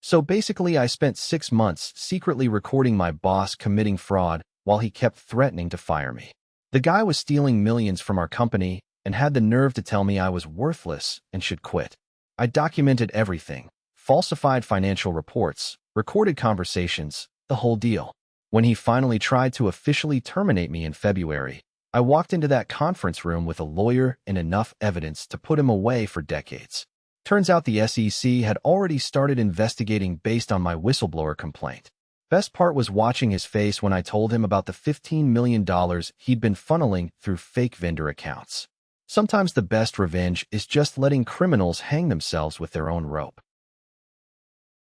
So basically, I spent 6 months secretly recording my boss committing fraud while he kept threatening to fire me. The guy was stealing millions from our company and had the nerve to tell me I was worthless and should quit. I documented everything, falsified financial reports, recorded conversations, the whole deal. When he finally tried to officially terminate me in February, I walked into that conference room with a lawyer and enough evidence to put him away for decades. Turns out the SEC had already started investigating based on my whistleblower complaint. Best part was watching his face when I told him about the $15 million he'd been funneling through fake vendor accounts. Sometimes the best revenge is just letting criminals hang themselves with their own rope.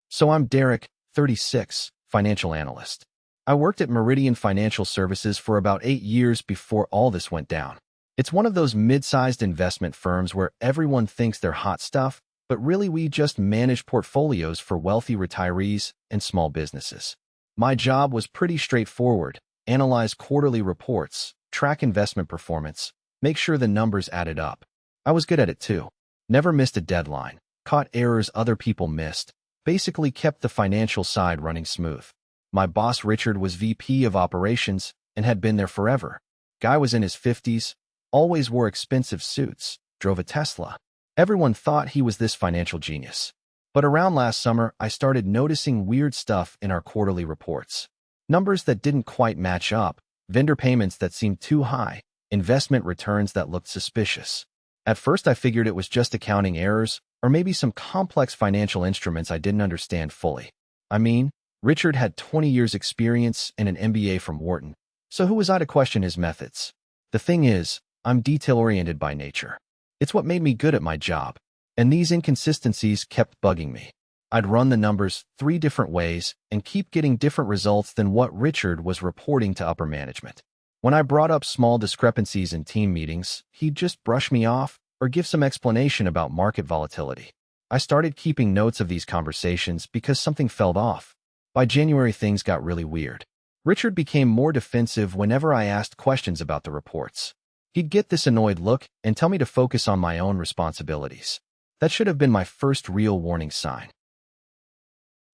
So I'm Derek, 36, financial analyst. I worked at Meridian Financial Services for about 8 years before all this went down. It's one of those mid-sized investment firms where everyone thinks they're hot stuff, but really we just manage portfolios for wealthy retirees and small businesses. My job was pretty straightforward: analyze quarterly reports, track investment performance, make sure the numbers added up. I was good at it too. Never missed a deadline, caught errors other people missed, basically kept the financial side running smooth. My boss Richard was VP of operations and had been there forever. Guy was in his 50s, always wore expensive suits, drove a Tesla. Everyone thought he was this financial genius. But around last summer, I started noticing weird stuff in our quarterly reports. Numbers that didn't quite match up, vendor payments that seemed too high, investment returns that looked suspicious. At first I figured it was just accounting errors, or maybe some complex financial instruments I didn't understand fully. I mean, Richard had 20 years experience and an MBA from Wharton, so who was I to question his methods? The thing is, I'm detail-oriented by nature. It's what made me good at my job, and these inconsistencies kept bugging me. I'd run the numbers 3 different ways and keep getting different results than what Richard was reporting to upper management. When I brought up small discrepancies in team meetings, he'd just brush me off or give some explanation about market volatility. I started keeping notes of these conversations because something felt off. By January, things got really weird. Richard became more defensive whenever I asked questions about the reports. He'd get this annoyed look and tell me to focus on my own responsibilities. That should have been my first real warning sign.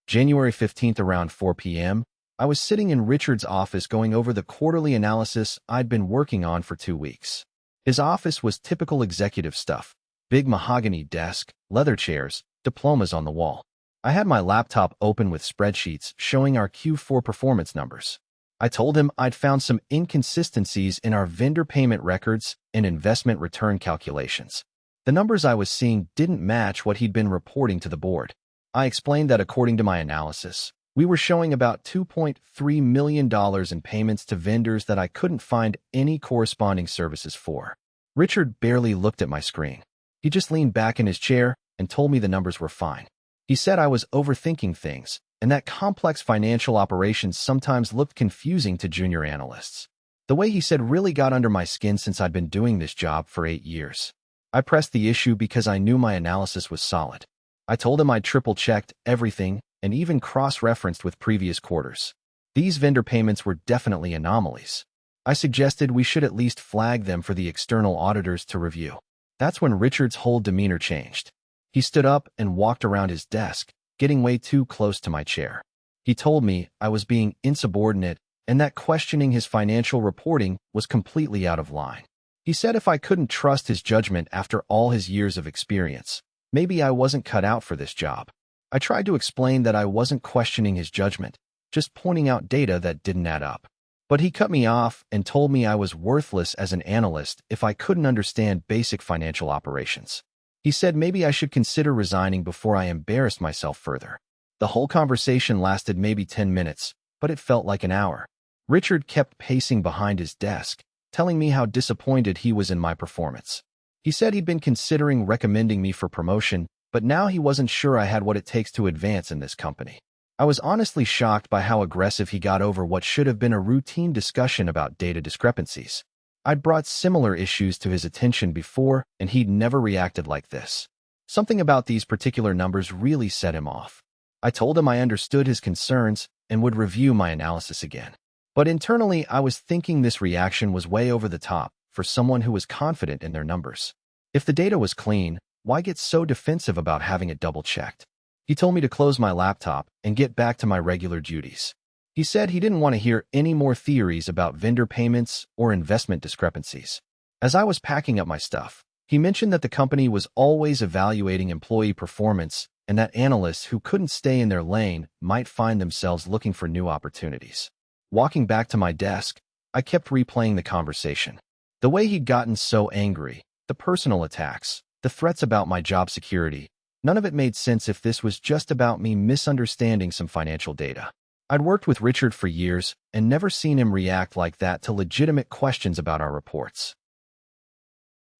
January 15th around 4 p.m., I was sitting in Richard's office going over the quarterly analysis I'd been working on for 2 weeks. His office was typical executive stuff: big mahogany desk, leather chairs, diplomas on the wall. I had my laptop open with spreadsheets showing our Q4 performance numbers. I told him I'd found some inconsistencies in our vendor payment records and investment return calculations. The numbers I was seeing didn't match what he'd been reporting to the board. I explained that according to my analysis, we were showing about $2.3 million in payments to vendors that I couldn't find any corresponding services for. Richard barely looked at my screen. He just leaned back in his chair and told me the numbers were fine. He said I was overthinking things, and that complex financial operations sometimes looked confusing to junior analysts. The way he said really got under my skin since I'd been doing this job for 8 years. I pressed the issue because I knew my analysis was solid. I told him I'd triple-checked everything and even cross-referenced with previous quarters. These vendor payments were definitely anomalies. I suggested we should at least flag them for the external auditors to review. That's when Richard's whole demeanor changed. He stood up and walked around his desk, getting way too close to my chair. He told me I was being insubordinate and that questioning his financial reporting was completely out of line. He said if I couldn't trust his judgment after all his years of experience, maybe I wasn't cut out for this job. I tried to explain that I wasn't questioning his judgment, just pointing out data that didn't add up. But he cut me off and told me I was worthless as an analyst if I couldn't understand basic financial operations. He said maybe I should consider resigning before I embarrassed myself further. The whole conversation lasted maybe 10 minutes, but it felt like an hour. Richard kept pacing behind his desk, telling me how disappointed he was in my performance. He said he'd been considering recommending me for promotion, but now he wasn't sure I had what it takes to advance in this company. I was honestly shocked by how aggressive he got over what should have been a routine discussion about data discrepancies. I'd brought similar issues to his attention before, and he'd never reacted like this. Something about these particular numbers really set him off. I told him I understood his concerns and would review my analysis again. But internally, I was thinking this reaction was way over the top for someone who was confident in their numbers. If the data was clean, why get so defensive about having it double-checked? He told me to close my laptop and get back to my regular duties. He said he didn't want to hear any more theories about vendor payments or investment discrepancies. As I was packing up my stuff, he mentioned that the company was always evaluating employee performance and that analysts who couldn't stay in their lane might find themselves looking for new opportunities. Walking back to my desk, I kept replaying the conversation. The way he'd gotten so angry, the personal attacks, the threats about my job security, none of it made sense if this was just about me misunderstanding some financial data. I'd worked with Richard for years and never seen him react like that to legitimate questions about our reports.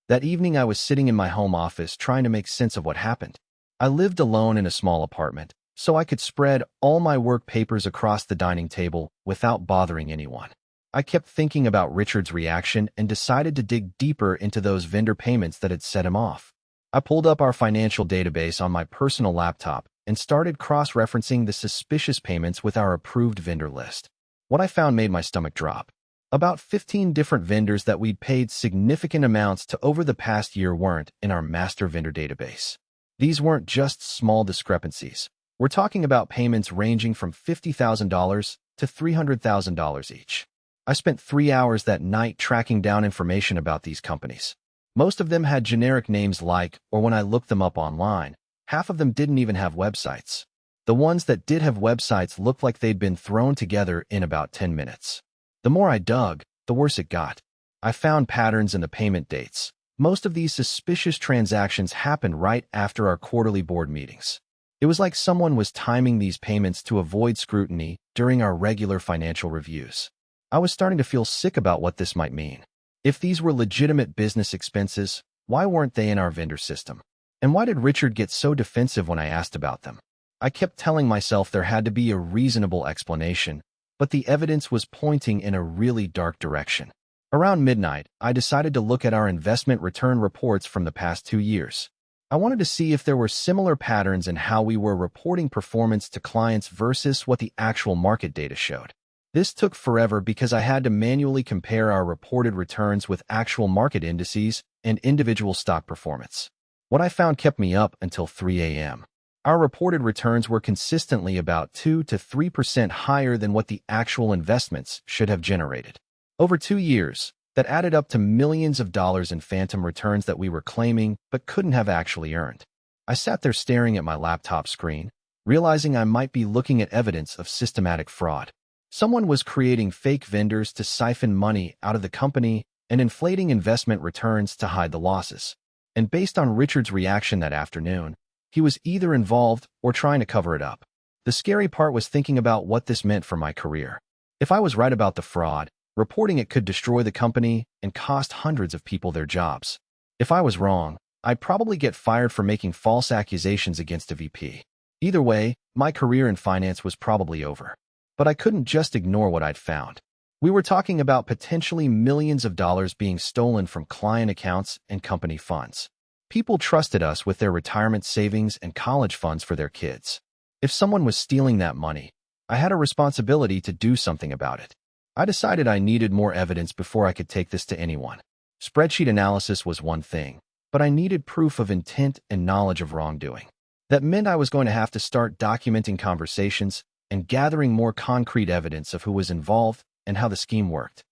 That evening, I was sitting in my home office trying to make sense of what happened. I lived alone in a small apartment, so I could spread all my work papers across the dining table without bothering anyone. I kept thinking about Richard's reaction and decided to dig deeper into those vendor payments that had set him off. I pulled up our financial database on my personal laptop and started cross-referencing the suspicious payments with our approved vendor list. What I found made my stomach drop. About 15 different vendors that we'd paid significant amounts to over the past year weren't in our master vendor database. These weren't just small discrepancies. We're talking about payments ranging from $50,000 to $300,000 each. I spent 3 hours that night tracking down information about these companies. Most of them had generic names or when I looked them up online, half of them didn't even have websites. The ones that did have websites looked like they'd been thrown together in about 10 minutes. The more I dug, the worse it got. I found patterns in the payment dates. Most of these suspicious transactions happened right after our quarterly board meetings. It was like someone was timing these payments to avoid scrutiny during our regular financial reviews. I was starting to feel sick about what this might mean. If these were legitimate business expenses, why weren't they in our vendor system? And why did Richard get so defensive when I asked about them? I kept telling myself there had to be a reasonable explanation, but the evidence was pointing in a really dark direction. Around midnight, I decided to look at our investment return reports from the past 2 years. I wanted to see if there were similar patterns in how we were reporting performance to clients versus what the actual market data showed. This took forever because I had to manually compare our reported returns with actual market indices and individual stock performance. What I found kept me up until 3 a.m. Our reported returns were consistently about 2 to 3% higher than what the actual investments should have generated. Over 2 years, that added up to millions of dollars in phantom returns that we were claiming but couldn't have actually earned. I sat there staring at my laptop screen, realizing I might be looking at evidence of systematic fraud. Someone was creating fake vendors to siphon money out of the company and inflating investment returns to hide the losses. And based on Richard's reaction that afternoon, he was either involved or trying to cover it up. The scary part was thinking about what this meant for my career. If I was right about the fraud, reporting it could destroy the company and cost hundreds of people their jobs. If I was wrong, I'd probably get fired for making false accusations against a VP. Either way, my career in finance was probably over. But I couldn't just ignore what I'd found. We were talking about potentially millions of dollars being stolen from client accounts and company funds. People trusted us with their retirement savings and college funds for their kids. If someone was stealing that money, I had a responsibility to do something about it. I decided I needed more evidence before I could take this to anyone. Spreadsheet analysis was one thing, but I needed proof of intent and knowledge of wrongdoing. That meant I was going to have to start documenting conversations and gathering more concrete evidence of who was involved and how the scheme worked.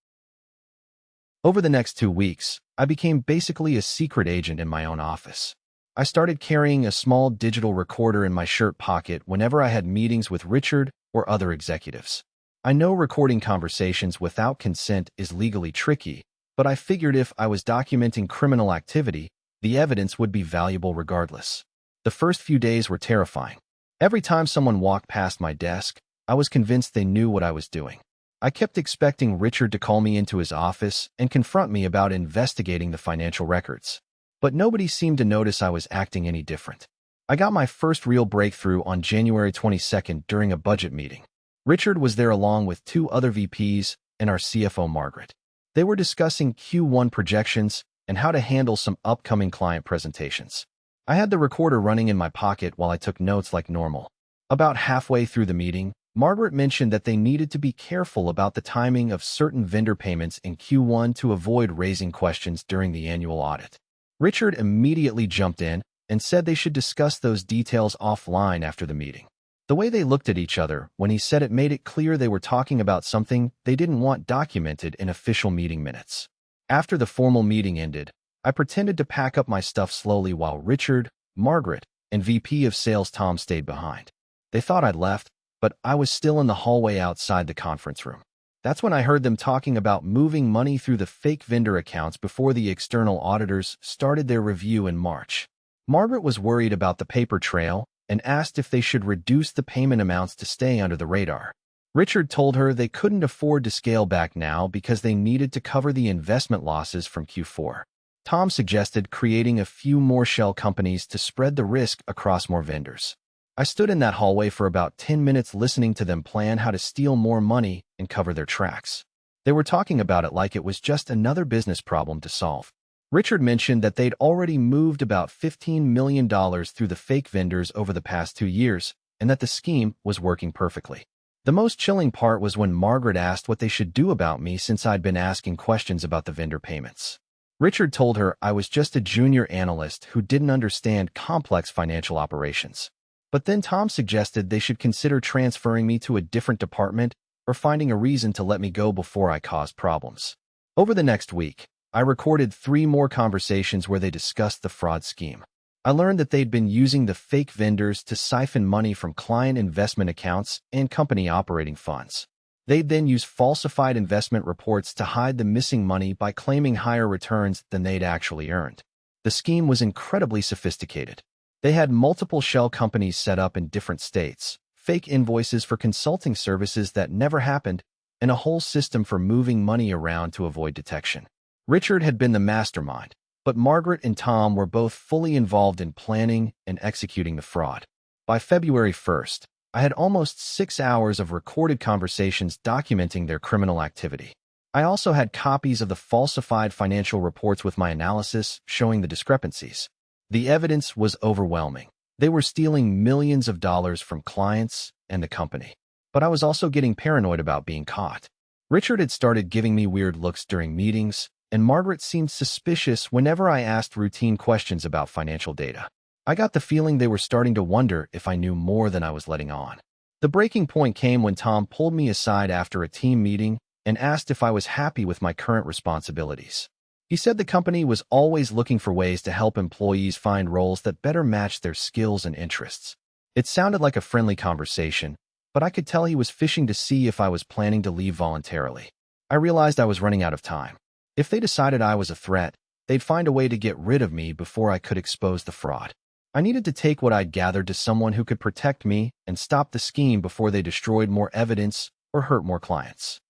Over the next 2 weeks, I became basically a secret agent in my own office. I started carrying a small digital recorder in my shirt pocket whenever I had meetings with Richard or other executives. I know recording conversations without consent is legally tricky, but I figured if I was documenting criminal activity, the evidence would be valuable regardless. The first few days were terrifying. Every time someone walked past my desk, I was convinced they knew what I was doing. I kept expecting Richard to call me into his office and confront me about investigating the financial records. But nobody seemed to notice I was acting any different. I got my first real breakthrough on January 22nd during a budget meeting. Richard was there along with 2 other VPs and our CFO, Margaret. They were discussing Q1 projections and how to handle some upcoming client presentations. I had the recorder running in my pocket while I took notes like normal. About halfway through the meeting, Margaret mentioned that they needed to be careful about the timing of certain vendor payments in Q1 to avoid raising questions during the annual audit. Richard immediately jumped in, and said they should discuss those details offline after the meeting. The way they looked at each other when he said it made it clear they were talking about something they didn't want documented in official meeting minutes. After the formal meeting ended, I pretended to pack up my stuff slowly while Richard, Margaret, and VP of Sales Tom stayed behind. They thought I'd left, but I was still in the hallway outside the conference room. That's when I heard them talking about moving money through the fake vendor accounts before the external auditors started their review in March. Margaret was worried about the paper trail and asked if they should reduce the payment amounts to stay under the radar. Richard told her they couldn't afford to scale back now because they needed to cover the investment losses from Q4. Tom suggested creating a few more shell companies to spread the risk across more vendors. I stood in that hallway for about 10 minutes listening to them plan how to steal more money and cover their tracks. They were talking about it like it was just another business problem to solve. Richard mentioned that they'd already moved about $15 million through the fake vendors over the past 2 years, and that the scheme was working perfectly. The most chilling part was when Margaret asked what they should do about me since I'd been asking questions about the vendor payments. Richard told her I was just a junior analyst who didn't understand complex financial operations. But then Tom suggested they should consider transferring me to a different department or finding a reason to let me go before I caused problems. Over the next week, I recorded 3 more conversations where they discussed the fraud scheme. I learned that they'd been using the fake vendors to siphon money from client investment accounts and company operating funds. They'd then use falsified investment reports to hide the missing money by claiming higher returns than they'd actually earned. The scheme was incredibly sophisticated. They had multiple shell companies set up in different states, fake invoices for consulting services that never happened, and a whole system for moving money around to avoid detection. Richard had been the mastermind, but Margaret and Tom were both fully involved in planning and executing the fraud. By February 1st, I had almost 6 hours of recorded conversations documenting their criminal activity. I also had copies of the falsified financial reports with my analysis showing the discrepancies. The evidence was overwhelming. They were stealing millions of dollars from clients and the company. But I was also getting paranoid about being caught. Richard had started giving me weird looks during meetings, and Margaret seemed suspicious whenever I asked routine questions about financial data. I got the feeling they were starting to wonder if I knew more than I was letting on. The breaking point came when Tom pulled me aside after a team meeting and asked if I was happy with my current responsibilities. He said the company was always looking for ways to help employees find roles that better match their skills and interests. It sounded like a friendly conversation, but I could tell he was fishing to see if I was planning to leave voluntarily. I realized I was running out of time. If they decided I was a threat, they'd find a way to get rid of me before I could expose the fraud. I needed to take what I'd gathered to someone who could protect me and stop the scheme before they destroyed more evidence or hurt more clients.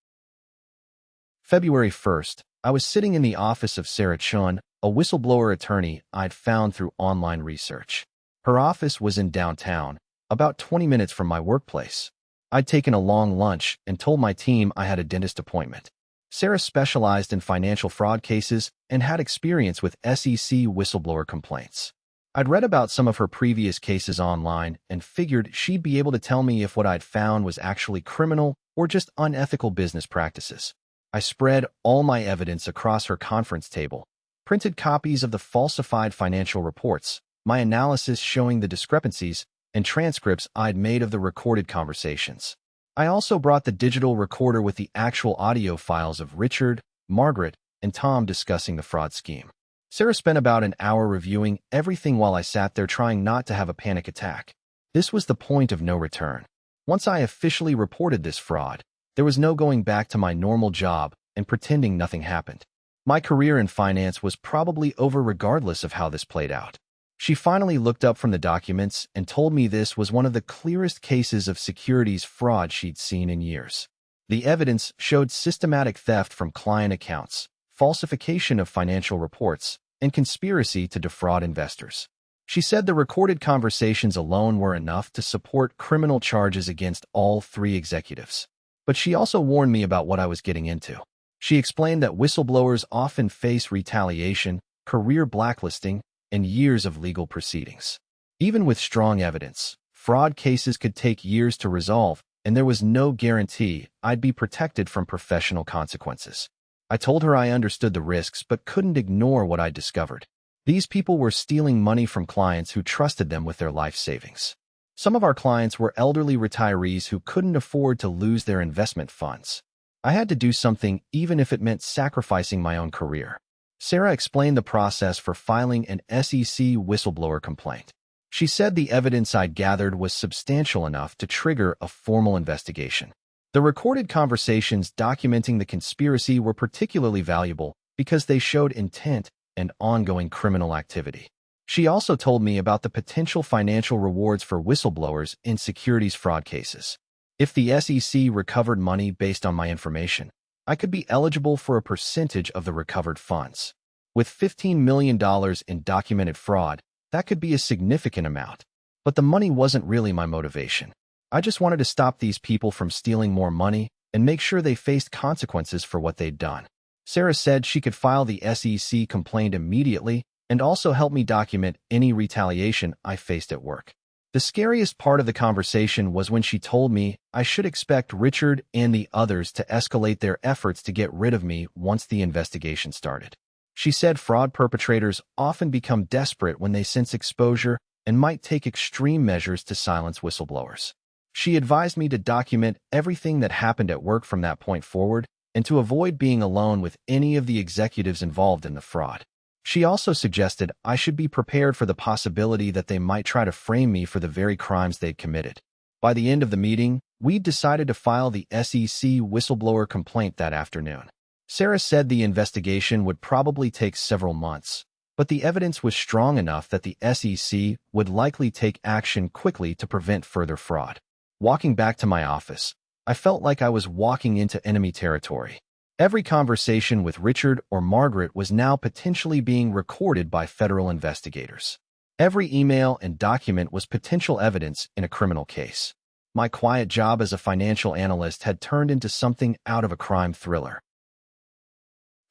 February 1st, I was sitting in the office of Sarah Chun, a whistleblower attorney I'd found through online research. Her office was in downtown, about 20 minutes from my workplace. I'd taken a long lunch and told my team I had a dentist appointment. Sarah specialized in financial fraud cases and had experience with SEC whistleblower complaints. I'd read about some of her previous cases online and figured she'd be able to tell me if what I'd found was actually criminal or just unethical business practices. I spread all my evidence across her conference table, printed copies of the falsified financial reports, my analysis showing the discrepancies, and transcripts I'd made of the recorded conversations. I also brought the digital recorder with the actual audio files of Richard, Margaret, and Tom discussing the fraud scheme. Sarah spent about an hour reviewing everything while I sat there trying not to have a panic attack. This was the point of no return. Once I officially reported this fraud, there was no going back to my normal job and pretending nothing happened. My career in finance was probably over regardless of how this played out. She finally looked up from the documents and told me this was one of the clearest cases of securities fraud she'd seen in years. The evidence showed systematic theft from client accounts, falsification of financial reports, and conspiracy to defraud investors. She said the recorded conversations alone were enough to support criminal charges against all 3 executives. But she also warned me about what I was getting into. She explained that whistleblowers often face retaliation, career blacklisting, and years of legal proceedings. Even with strong evidence, fraud cases could take years to resolve, and there was no guarantee I'd be protected from professional consequences. I told her I understood the risks but couldn't ignore what I'd discovered. These people were stealing money from clients who trusted them with their life savings. Some of our clients were elderly retirees who couldn't afford to lose their investment funds. I had to do something even if it meant sacrificing my own career. Sarah explained the process for filing an SEC whistleblower complaint. She said the evidence I'd gathered was substantial enough to trigger a formal investigation. The recorded conversations documenting the conspiracy were particularly valuable because they showed intent and ongoing criminal activity. She also told me about the potential financial rewards for whistleblowers in securities fraud cases. If the SEC recovered money based on my information, I could be eligible for a percentage of the recovered funds. With $15 million in documented fraud, that could be a significant amount. But the money wasn't really my motivation. I just wanted to stop these people from stealing more money and make sure they faced consequences for what they'd done. Sarah said she could file the SEC complaint immediately and also help me document any retaliation I faced at work. The scariest part of the conversation was when she told me I should expect Richard and the others to escalate their efforts to get rid of me once the investigation started. She said fraud perpetrators often become desperate when they sense exposure and might take extreme measures to silence whistleblowers. She advised me to document everything that happened at work from that point forward and to avoid being alone with any of the executives involved in the fraud. She also suggested I should be prepared for the possibility that they might try to frame me for the very crimes they'd committed. By the end of the meeting, we'd decided to file the SEC whistleblower complaint that afternoon. Sarah said the investigation would probably take several months, but the evidence was strong enough that the SEC would likely take action quickly to prevent further fraud. Walking back to my office, I felt like I was walking into enemy territory. Every conversation with Richard or Margaret was now potentially being recorded by federal investigators. Every email and document was potential evidence in a criminal case. My quiet job as a financial analyst had turned into something out of a crime thriller.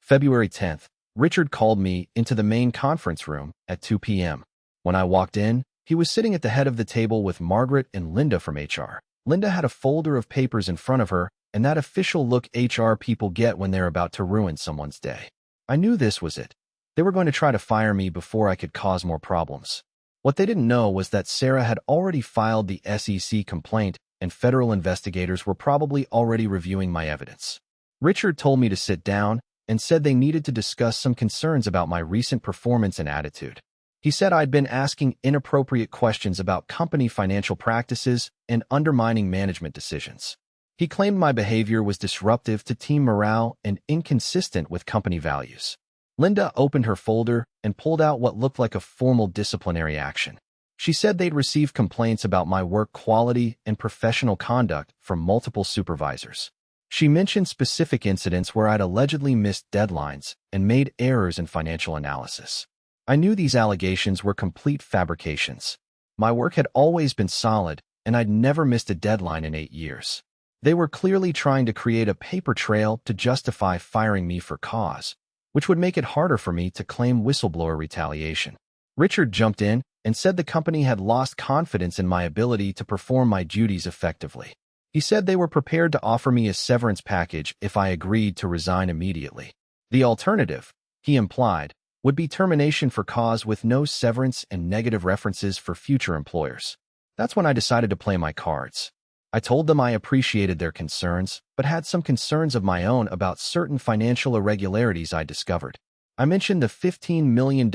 February 10th, Richard called me into the main conference room at 2 p.m. When I walked in, he was sitting at the head of the table with Margaret and Linda from HR. Linda had a folder of papers in front of her, and that official look HR people get when they're about to ruin someone's day. I knew this was it. They were going to try to fire me before I could cause more problems. What they didn't know was that Sarah had already filed the SEC complaint, and federal investigators were probably already reviewing my evidence. Richard told me to sit down and said they needed to discuss some concerns about my recent performance and attitude. He said I'd been asking inappropriate questions about company financial practices and undermining management decisions. He claimed my behavior was disruptive to team morale and inconsistent with company values. Linda opened her folder and pulled out what looked like a formal disciplinary action. She said they'd received complaints about my work quality and professional conduct from multiple supervisors. She mentioned specific incidents where I'd allegedly missed deadlines and made errors in financial analysis. I knew these allegations were complete fabrications. My work had always been solid, and I'd never missed a deadline in 8 years. They were clearly trying to create a paper trail to justify firing me for cause, which would make it harder for me to claim whistleblower retaliation. Richard jumped in and said the company had lost confidence in my ability to perform my duties effectively. He said they were prepared to offer me a severance package if I agreed to resign immediately. The alternative, he implied, would be termination for cause with no severance and negative references for future employers. That's when I decided to play my cards. I told them I appreciated their concerns, but had some concerns of my own about certain financial irregularities I discovered. I mentioned the $15 million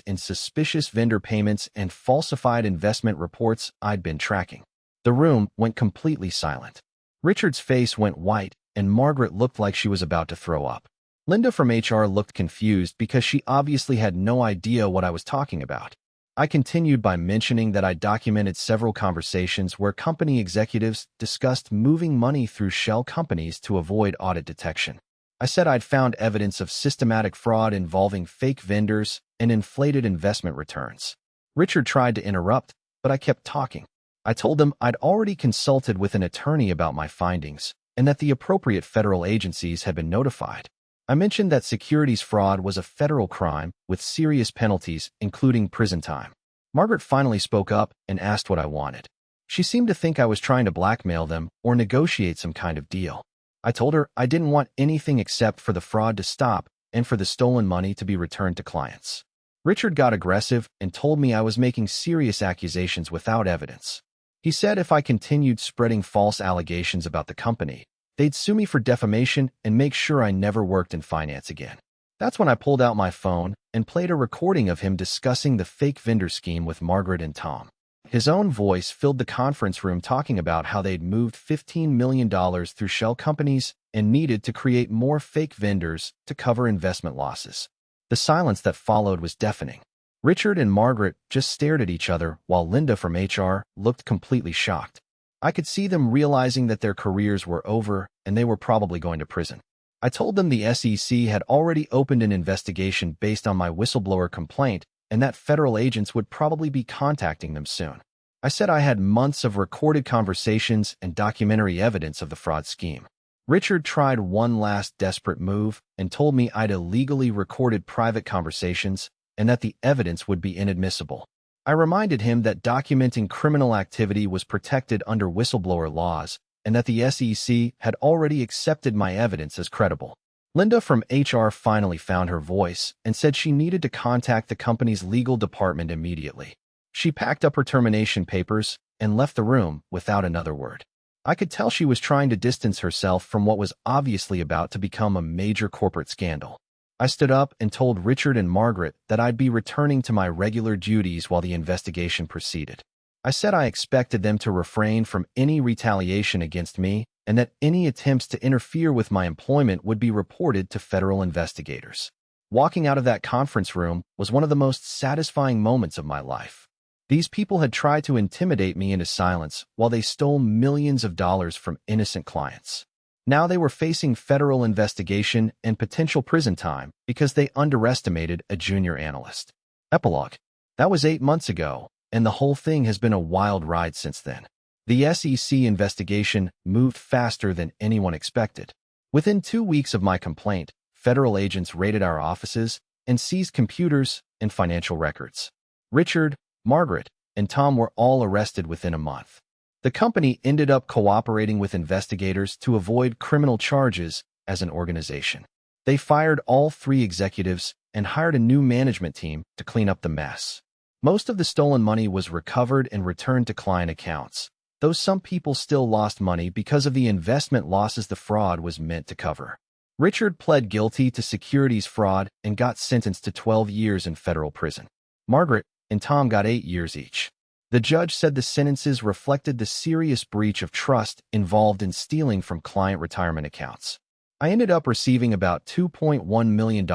in suspicious vendor payments and falsified investment reports I'd been tracking. The room went completely silent. Richard's face went white, and Margaret looked like she was about to throw up. Linda from HR looked confused because she obviously had no idea what I was talking about. I continued by mentioning that I documented several conversations where company executives discussed moving money through shell companies to avoid audit detection. I said I'd found evidence of systematic fraud involving fake vendors and inflated investment returns. Richard tried to interrupt, but I kept talking. I told him I'd already consulted with an attorney about my findings and that the appropriate federal agencies had been notified. I mentioned that securities fraud was a federal crime with serious penalties, including prison time. Margaret finally spoke up and asked what I wanted. She seemed to think I was trying to blackmail them or negotiate some kind of deal. I told her I didn't want anything except for the fraud to stop and for the stolen money to be returned to clients. Richard got aggressive and told me I was making serious accusations without evidence. He said if I continued spreading false allegations about the company, they'd sue me for defamation and make sure I never worked in finance again. That's when I pulled out my phone and played a recording of him discussing the fake vendor scheme with Margaret and Tom. His own voice filled the conference room talking about how they'd moved $15 million through shell companies and needed to create more fake vendors to cover investment losses. The silence that followed was deafening. Richard and Margaret just stared at each other while Linda from HR looked completely shocked. I could see them realizing that their careers were over and they were probably going to prison. I told them the SEC had already opened an investigation based on my whistleblower complaint and that federal agents would probably be contacting them soon. I said I had months of recorded conversations and documentary evidence of the fraud scheme. Richard tried one last desperate move and told me I'd illegally recorded private conversations and that the evidence would be inadmissible. I reminded him that documenting criminal activity was protected under whistleblower laws and that the SEC had already accepted my evidence as credible. Linda from HR finally found her voice and said she needed to contact the company's legal department immediately. She packed up her termination papers and left the room without another word. I could tell she was trying to distance herself from what was obviously about to become a major corporate scandal. I stood up and told Richard and Margaret that I'd be returning to my regular duties while the investigation proceeded. I said I expected them to refrain from any retaliation against me and that any attempts to interfere with my employment would be reported to federal investigators. Walking out of that conference room was one of the most satisfying moments of my life. These people had tried to intimidate me into silence while they stole millions of dollars from innocent clients. Now they were facing federal investigation and potential prison time because they underestimated a junior analyst. Epilogue. That was 8 months ago, and the whole thing has been a wild ride since then. The SEC investigation moved faster than anyone expected. Within 2 weeks of my complaint, federal agents raided our offices and seized computers and financial records. Richard, Margaret, and Tom were all arrested within a month. The company ended up cooperating with investigators to avoid criminal charges as an organization. They fired all 3 executives and hired a new management team to clean up the mess. Most of the stolen money was recovered and returned to client accounts, though some people still lost money because of the investment losses the fraud was meant to cover. Richard pled guilty to securities fraud and got sentenced to 12 years in federal prison. Margaret and Tom got 8 years each. The judge said the sentences reflected the serious breach of trust involved in stealing from client retirement accounts. I ended up receiving about $2.1 million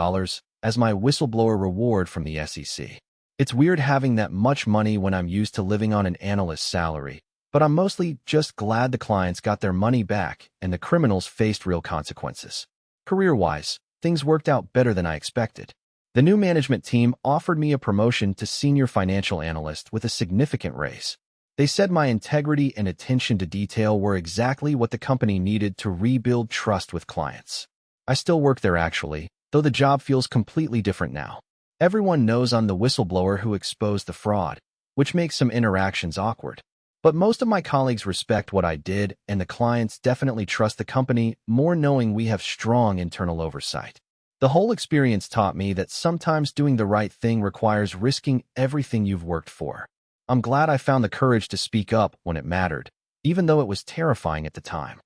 as my whistleblower reward from the SEC. It's weird having that much money when I'm used to living on an analyst's salary, but I'm mostly just glad the clients got their money back and the criminals faced real consequences. Career-wise, things worked out better than I expected. The new management team offered me a promotion to senior financial analyst with a significant raise. They said my integrity and attention to detail were exactly what the company needed to rebuild trust with clients. I still work there actually, though the job feels completely different now. Everyone knows I'm the whistleblower who exposed the fraud, which makes some interactions awkward. But most of my colleagues respect what I did, and the clients definitely trust the company more knowing we have strong internal oversight. The whole experience taught me that sometimes doing the right thing requires risking everything you've worked for. I'm glad I found the courage to speak up when it mattered, even though it was terrifying at the time.